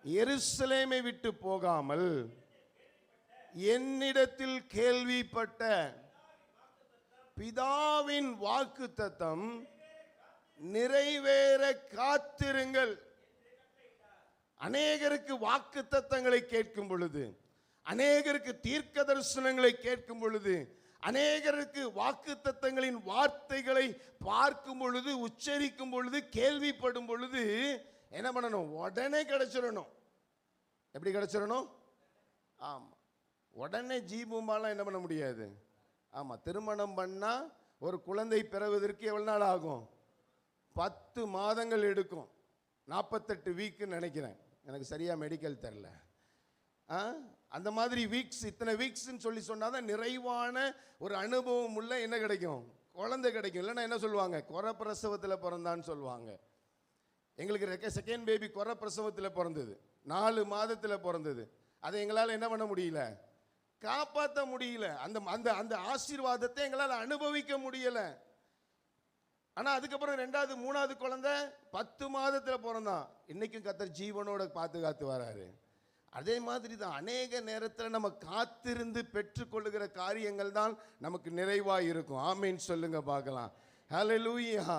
எருசலேமை விட்டு போகாமல் என்னிடத்தில் கேள்விப்பட்ட பிதாவின் வாக்குத்தத்தம் நிறைவேற காத்திருங்கள். அநேகருக்கு வாக்குத்தத்தங்களை கேட்கும் பொழுது, அநேகருக்கு தீர்க்க தரிசனங்களை கேட்கும் பொழுது, அநேகருக்கு வாக்குத்தத்தங்களின் வார்த்தைகளை பார்க்கும் பொழுது, உச்சரிக்கும் பொழுது, கேள்விப்படும் பொழுது என்ன பண்ணணும்? உடனே கிடைச்சிடணும். எப்படி கிடைச்சிடணும்? ஆமா, உடனே ஜீபூமாலாம் என்ன பண்ண முடியாது. ஆமா, திருமணம் பண்ணா ஒரு குழந்தை பெறுவதற்கு எவ்வளவு நாள் ஆகும்? 10 மாதங்கள் எடுக்கும். 48 வீக்குன்னு நினைக்கிறேன், எனக்கு சரியா மெடிக்கல் தெரில. அந்த மாதிரி வீக்ஸ், இத்தனை வீக்ஸ்ன்னு சொல்லி சொன்னாதான் நிறைவான ஒரு அனுபவம் உள்ள என்ன கிடைக்கும்? குழந்தை கிடைக்கும். இல்லைன்னா என்ன சொல்லுவாங்க? குறை பிரசவத்தில் பிறந்தான்னு சொல்லுவாங்க. எங்களுக்கு செகண்ட் பேபி குறை பிரசவத்தில் பிறந்தது, 4 மாதத்தில் பிறந்தது. அதை எங்களால் என்ன பண்ண முடியல, காப்பாற்ற முடியல. அந்த அந்த அந்த ஆசீர்வாதத்தை எங்களால் அனுபவிக்க முடியல. ஆனால் அதுக்கப்புறம் 2வது 3வது குழந்தை 10 மாதத்தில் பிறந்தான். இன்னைக்கும் கர்த்தர் ஜீவனோட பாதுகாத்து வராரு. அதே மாதிரி தான் அநேக நேரத்தில் நம்ம காத்திருந்து பெற்றுக்கொள்ளுகிற காரியங்கள் தான் நமக்கு நிறைவாக இருக்கும். ஆமீன் சொல்லுங்க பார்க்கலாம். ஹல்லேலூயா.